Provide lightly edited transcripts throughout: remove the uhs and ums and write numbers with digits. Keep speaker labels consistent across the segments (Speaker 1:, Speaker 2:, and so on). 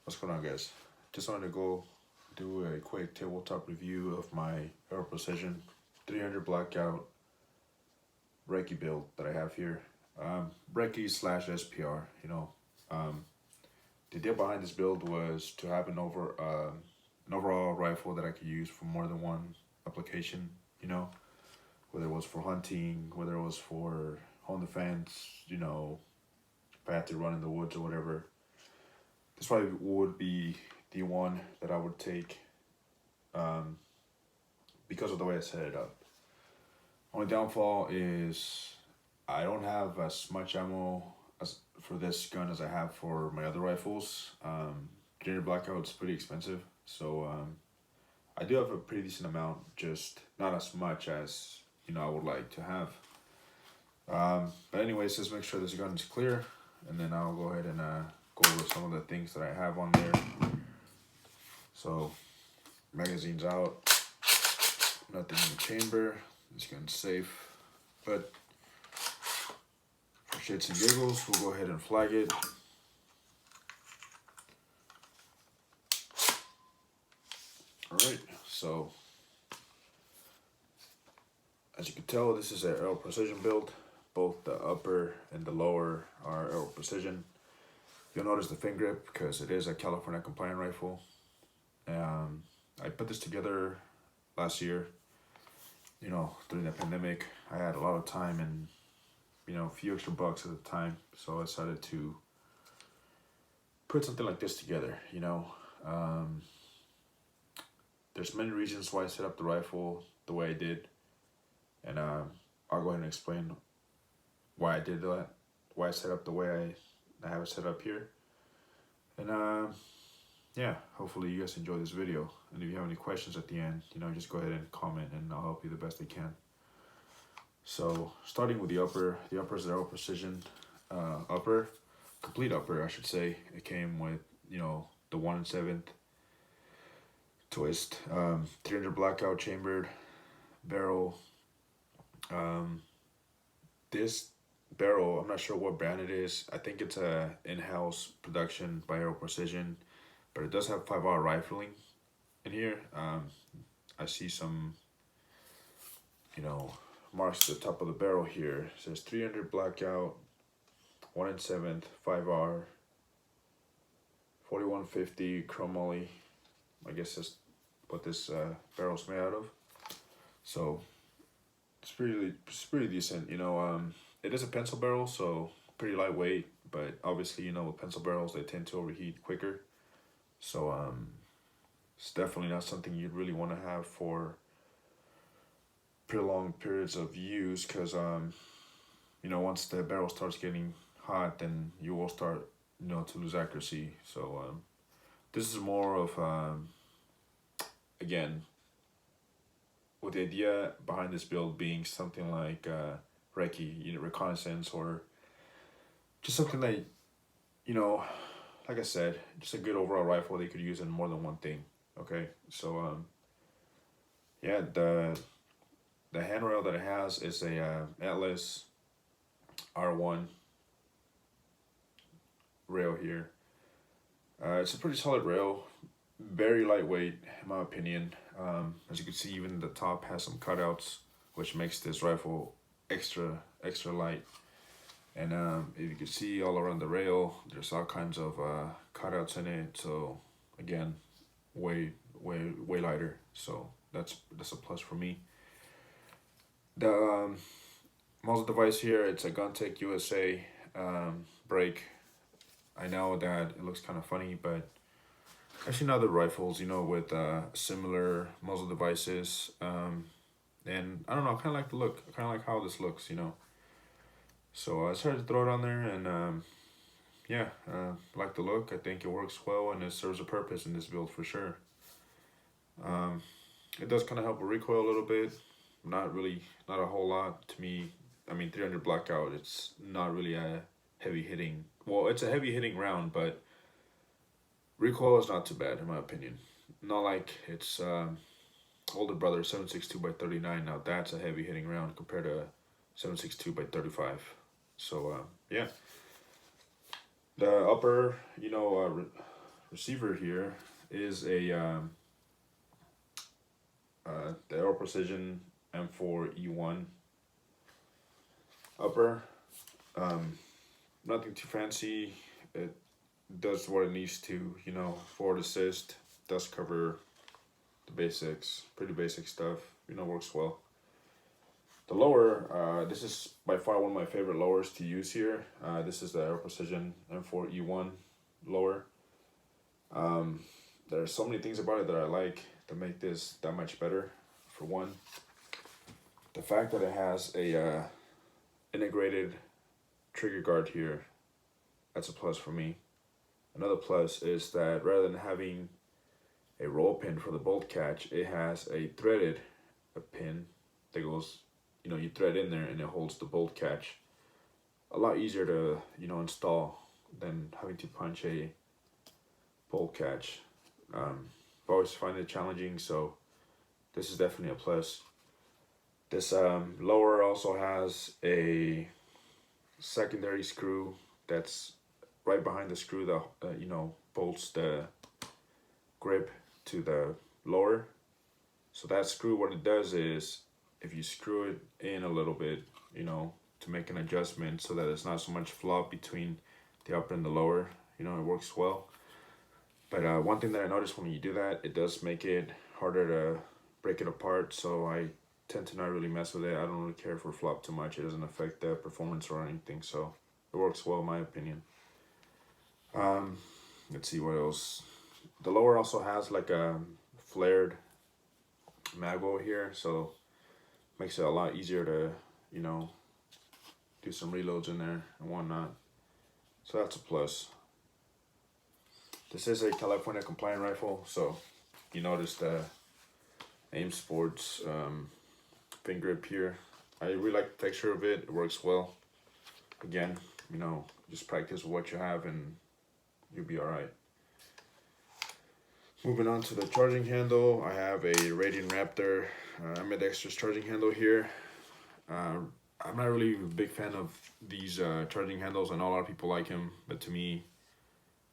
Speaker 1: What's going on, guys? Just wanted to go do a quick tabletop review of my Aero Precision 300 blackout Recce build that I have here. Recce slash SPR. The deal behind this build was to have an overall rifle that I could use for more than one application. Whether it was for hunting, whether it was for home defense. If I had to run in the woods or whatever. This probably would be the one that I would take because of the way I set it up. Only downfall is I don't have as much ammo for this gun as I have for my other rifles. Junior Blackout's pretty expensive, so I do have a pretty decent amount, just not as much as I would like to have. But anyways, just make sure this gun is clear, and then I'll go ahead and go over some of the things that I have on there. So, magazine's out, nothing in the chamber, this gun's safe, but for shits and giggles, we'll go ahead and flag it. Alright, so, as you can tell, this is an Aero Precision build. Both the upper and the lower are Aero Precision. You'll notice the fin grip because it is a California compliant rifle. I put this together last year, during the pandemic. I had a lot of time and, a few extra bucks at the time. So I decided to put something like this together, There's many reasons why I set up the rifle the way I did. And I'll go ahead and explain why I did that, why I set up the way I have it set up here. And yeah, hopefully you guys enjoy this video. And if you have any questions at the end, just go ahead and comment and I'll help you the best I can. So starting with the upper is the Aero Precision upper, complete upper I should say. It came with, the 1/7 twist, 300 blackout chambered barrel. This barrel, I'm not sure what brand it is. I think it's a in-house production by Aero Precision, but it does have 5R rifling in here. I see some, marks at the top of the barrel here. It says 300 blackout, 1/7, 5R, 4150 chromoly. I guess that's what this barrel's made out of. So it's pretty decent. It is a pencil barrel, so pretty lightweight, but obviously, with pencil barrels, they tend to overheat quicker. So it's definitely not something you'd really want to have for pretty long periods of use, because once the barrel starts getting hot, then you will start to lose accuracy. So this is more of again, with the idea behind this build being something like Recce, reconnaissance, or just something that, like I said, just a good overall rifle they could use in more than one thing. Okay, so yeah, the handrail that it has is a Atlas R1 rail here. It's a pretty solid rail, very lightweight in my opinion. As you can see, even the top has some cutouts, which makes this rifle extra light. And if you can see all around the rail, there's all kinds of cutouts in it. So again, way lighter. So that's a plus for me. The muzzle device here, it's a GunTech USA break. I know that it looks kind of funny, but I've seen other rifles, with similar muzzle devices. And I don't know, I kind of like the look. I kind of like how this looks, So I decided to throw it on there, and yeah, like the look. I think it works well, and it serves a purpose in this build for sure. It does kind of help with recoil a little bit. Not a whole lot to me. I mean, 300 blackout, it's not really a heavy hitting. Well, it's a heavy hitting round, but recoil is not too bad in my opinion. Not like it's older brother 7.62x39. Now that's a heavy hitting round compared to 7.62x35. So yeah, the upper receiver here is a the Aero Precision M4E1 upper. Nothing too fancy. It does what it needs to, you know, forward assist, does cover the basics, pretty basic stuff, you know, works well. The lower, this is by far one of my favorite lowers to use here. This is the Aero Precision M4E1 lower. There are so many things about it that I like to make this that much better. For one, the fact that it has a integrated trigger guard here, that's a plus for me. Another plus is that rather than having a roll pin for the bolt catch, it has a threaded pin that goes, you know, you thread in there and it holds the bolt catch. A lot easier to, you know, install than having to punch a bolt catch. I've always find it challenging, so this is definitely a plus. This lower also has a secondary screw that's right behind the screw that you know, bolts the grip to the lower. So that screw, what it does is, if you screw it in a little bit, you know, to make an adjustment so that there's not so much flop between the upper and the lower, you know, it works well. But one thing that I noticed when you do that, it does make it harder to break it apart, so I tend to not really mess with it. I don't really care for flop too much. It doesn't affect the performance or anything, so it works well in my opinion. Let's see what else. The lower also has like a flared mag over here, so makes it a lot easier to, you know, do some reloads in there and whatnot. So that's a plus. This is a California compliant rifle, so you notice the Aim Sports fin grip here. I really like the texture of it. It works well. Again, you know, just practice with what you have and you'll be all right. Moving on to the charging handle, I have a Radiant Raptor ambidextrous charging handle here. I'm not really a big fan of these charging handles. I know a lot of people like them, but to me,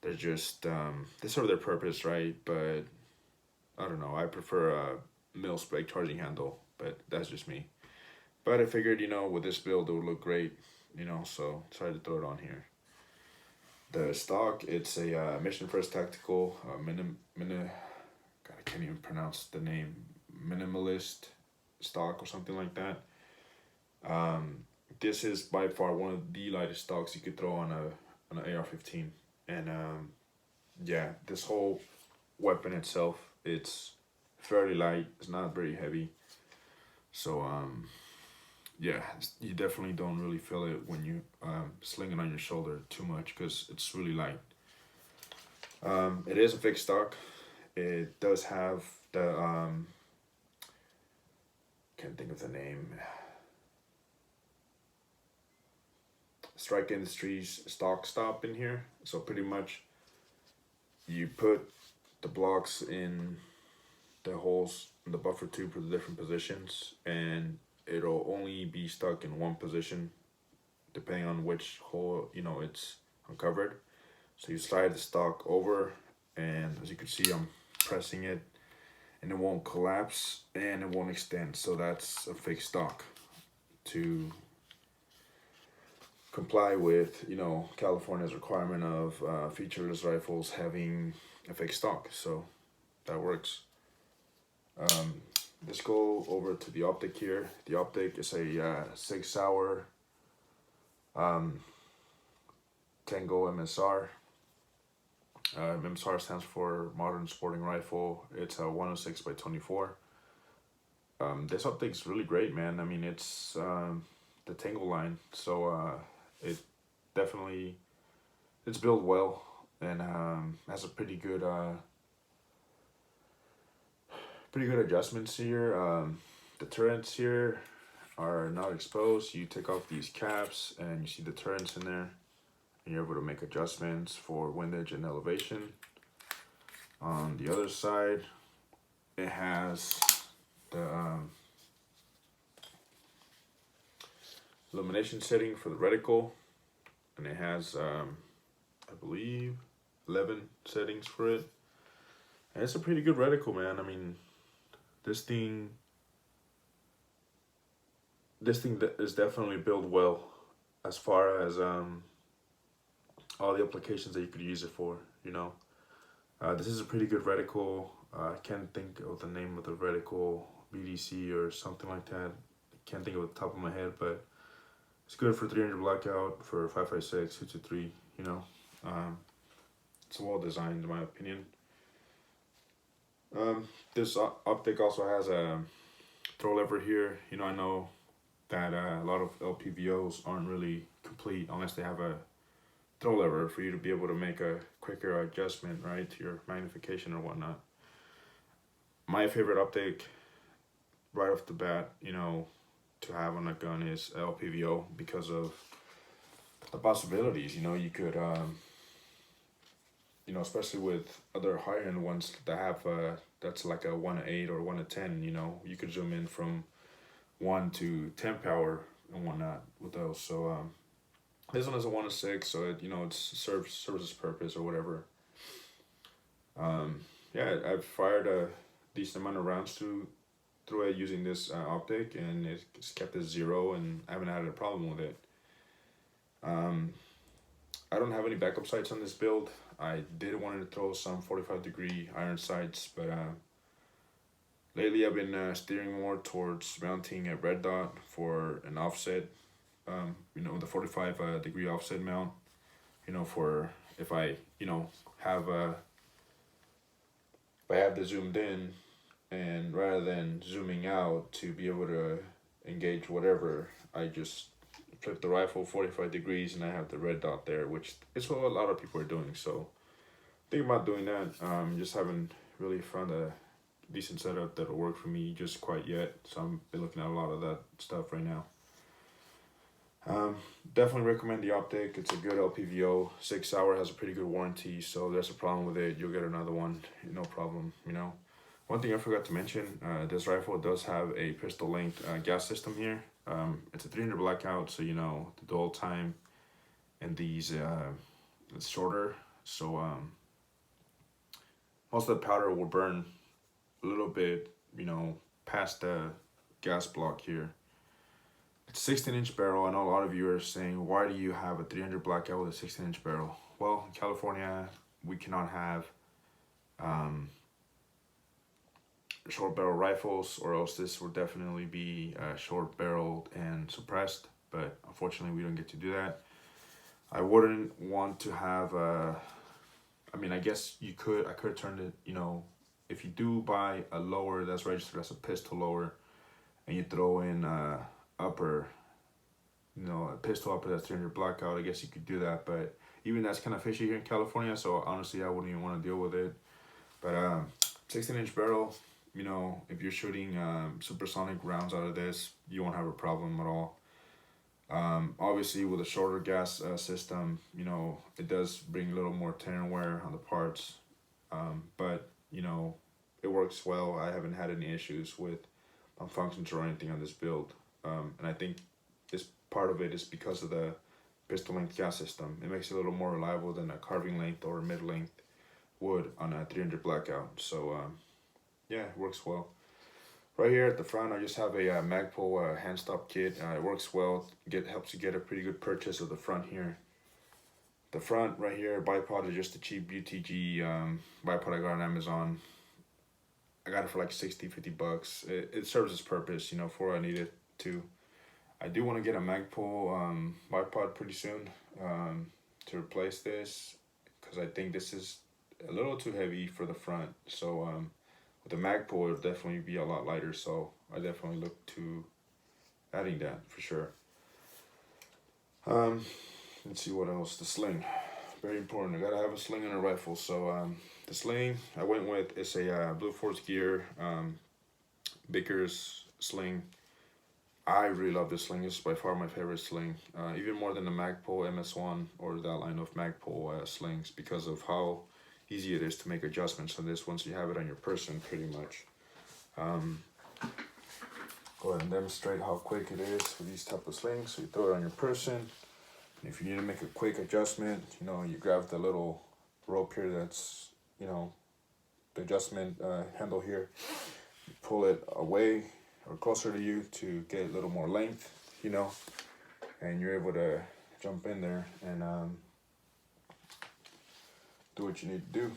Speaker 1: they're just, they serve their purpose, right? But I don't know, I prefer a mil-spec charging handle, but that's just me. But I figured, you know, with this build, it would look great, you know, so decided to throw it on here. The stock, it's a Mission First Tactical God, I can't even pronounce the name, minimalist stock or something like that. This is by far one of the lightest stocks you could throw on an AR-15, and yeah, this whole weapon itself, it's fairly light. It's not very heavy, so yeah, you definitely don't really feel it when you sling it on your shoulder too much because it's really light. It is a fixed stock. It does have the can't think of the name, Strike Industries stock stop in here. So pretty much you put the blocks in the holes in the buffer tube for the different positions, and it'll only be stuck in one position depending on which hole, you know, it's uncovered. So you slide the stock over, and as you can see, I'm pressing it and it won't collapse and it won't extend. So that's a fixed stock to comply with, you know, California's requirement of featureless rifles having a fixed stock. So that works. Let's go over to the optic here. The optic is a 6 hour Tango MSR. MSR stands for Modern Sporting Rifle. It's a 106 by 24. This optic's really great, man. I mean, it's the Tango line, so it definitely, it's built well and has a pretty good adjustments here. The turrets here are not exposed. You take off these caps and you see the turrets in there, and you're able to make adjustments for windage and elevation. On the other side, it has the illumination setting for the reticle, and it has I believe 11 settings for it. And it's a pretty good reticle, man. I mean, this thing is definitely built well as far as all the applications that you could use it for, you know. This is a pretty good reticle. I can't think of the name of the reticle, BDC or something like that. I can't think of the top of my head, but it's good for 300 blackout, for 5.56, 223, you know. It's well designed in my opinion. This optic also has a throw lever here. You know, I know that a lot of LPVOs aren't really complete unless they have a throw lever for you to be able to make a quicker adjustment, right, to your magnification or whatnot. My favorite optic right off the bat, you know, to have on a gun is LPVO because of the possibilities. You know, you could you know, especially with other higher end ones that have that's like a 1/8 or 1/10, you know, you could zoom in from 1 to 10 power and whatnot with those. So this one is a 1/6, so it, you know, it serves its purpose or whatever. Yeah, I've fired a decent amount of rounds through it using this optic, and it's kept at 0, and I haven't had a problem with it. I don't have any backup sights on this build. I did want to throw some 45-degree iron sights, but lately I've been steering more towards mounting a red dot for an offset, you know, the 45-degree offset mount, you know, for if I, you know, have if I have this zoomed in, and rather than zooming out to be able to engage whatever, I just flip the rifle 45 degrees and I have the red dot there, which is what a lot of people are doing. So thinking about doing that. Just haven't really found a decent setup that'll work for me just quite yet, so I'm been looking at a lot of that stuff right now. Definitely recommend the optic. It's a good LPVO. 6 hour, has a pretty good warranty, so if there's a problem with it, you'll get another one, no problem, you know. One thing I forgot to mention, this rifle does have a pistol length gas system here. It's a 300 blackout, so you know the dwell time and these it's shorter, so most of the powder will burn a little bit, you know, past the gas block here. It's 16-inch barrel. I know a lot of you are saying, why do you have a 300 blackout with a 16-inch barrel? Well, in California, we cannot have short barrel rifles, or else this would definitely be short barreled and suppressed, but unfortunately we don't get to do that. I wouldn't want to have I mean, I guess I could turn it, you know, if you do buy a lower that's registered as a pistol lower and you throw in upper, you know, a pistol upper that's 300 blackout, I guess you could do that, but even that's kind of fishy here in California, so honestly I wouldn't even want to deal with it. But 16-inch barrel, you know, if you're shooting supersonic rounds out of this, you won't have a problem at all. Obviously with a shorter gas system, you know, it does bring a little more tear and wear on the parts, but you know, it works well. I haven't had any issues with functions or anything on this build, and I think this part of it is because of the pistol length gas system. It makes it a little more reliable than a carving length or mid length would on a 300 blackout. So yeah, it works well. Right here at the front, I just have a Magpul hand stop kit. It works well. Helps you get a pretty good purchase of the front here. The front right here, bipod is just a cheap UTG bipod I got on Amazon. I got it for like 60-50 bucks. It serves its purpose, you know, for what I need it to. I do want to get a Magpul bipod pretty soon to replace this, because I think this is a little too heavy for the front. So with the Magpul, it'll definitely be a lot lighter, so I definitely look to adding that for sure. Let's see what else. The sling, very important. I gotta have a sling on a rifle. So the sling I went with is a Blue Force Gear Bickers sling. I really love this sling. This is by far my favorite sling, even more than the Magpul MS1 or that line of Magpul slings, because of how easy it is to make adjustments on this once you have it on your person, pretty much. Go ahead and demonstrate how quick it is for these type of slings. So you throw it on your person, and if you need to make a quick adjustment, you know, you grab the little rope here that's, you know, the adjustment handle here. You pull it away or closer to you to get a little more length, you know, and you're able to jump in there and do what you need to do,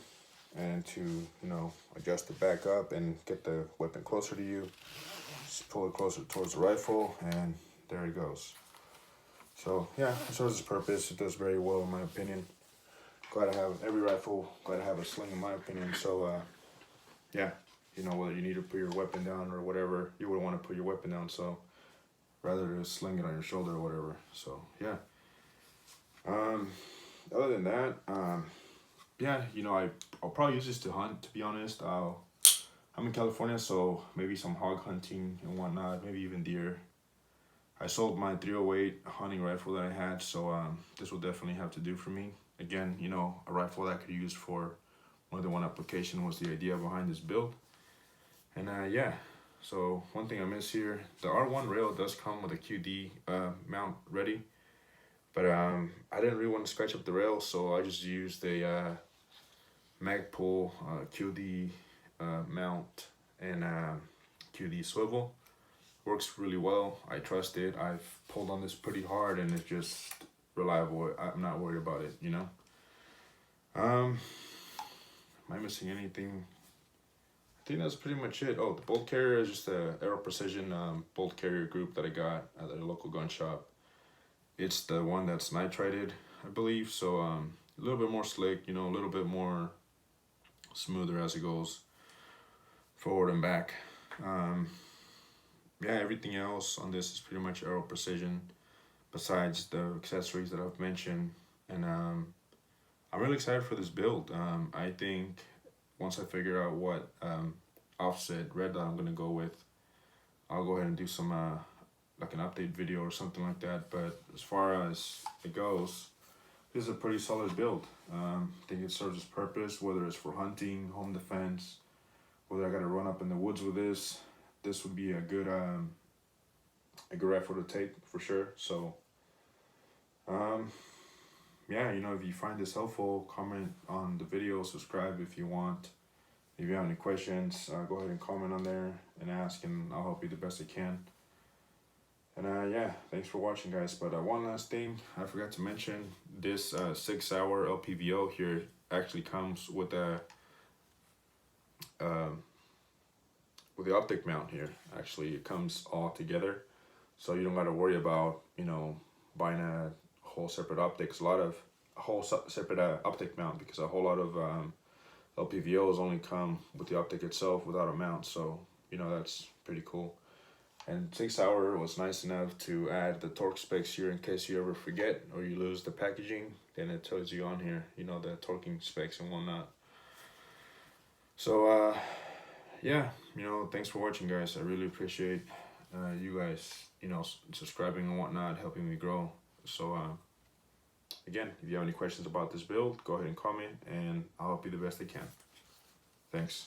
Speaker 1: and to, you know, adjust it back up and get the weapon closer to you. Just pull it closer towards the rifle, and there it goes. So yeah, it serves its purpose. It does very well in my opinion. Glad to have every rifle, glad to have a sling in my opinion. So yeah, you know, whether you need to put your weapon down or whatever, you would want to put your weapon down, so rather than sling it on your shoulder or whatever. So yeah. Other than that, yeah, you know, I'll probably use this to hunt, to be honest. I'm in California, so maybe some hog hunting and whatnot, maybe even deer. I sold my .308 hunting rifle that I had, so this will definitely have to do for me. Again, you know, a rifle that I could use for more than one application was the idea behind this build. And yeah, so one thing I miss here, the R1 rail does come with a QD mount ready, but I didn't really want to scratch up the rail, so I just used a Magpul QD mount and QD swivel. Works really well. I trust it. I've pulled on this pretty hard and it's just reliable. I'm not worried about it, you know. Am I missing anything? I think that's pretty much it. Oh, the bolt carrier is just a Aero Precision bolt carrier group that I got at the local gun shop. It's the one that's nitrided, I believe. So a little bit more slick, you know, a little bit more smoother as it goes forward and back. Yeah, everything else on this is pretty much Aero Precision, besides the accessories that I've mentioned. And I'm really excited for this build. I think once I figure out what offset red dot I'm gonna go with, I'll go ahead and do some like an update video or something like that. But as far as it goes, this is a pretty solid build. I think it serves its purpose, whether it's for hunting, home defense, whether I gotta run up in the woods with this. This would be a good rifle to take for sure. So yeah, you know, if you find this helpful, comment on the video, subscribe if you want. If you have any questions, go ahead and comment on there and ask, and I'll help you the best I can. And yeah, thanks for watching, guys. But one last thing I forgot to mention, this 6-hour LPVO here actually comes with the optic mount here. Actually, it comes all together, so you don't got to worry about, you know, buying a whole separate optics, separate optic mount, because a whole lot of LPVOs only come with the optic itself without a mount. So, you know, that's pretty cool. And 6-hour was nice enough to add the torque specs here in case you ever forget or you lose the packaging. Then it tells you on here, you know, the torquing specs and whatnot. So yeah, you know, thanks for watching, guys. I really appreciate you guys, you know, subscribing and whatnot, helping me grow. So again, if you have any questions about this build, go ahead and comment, and I'll help you the best I can. Thanks.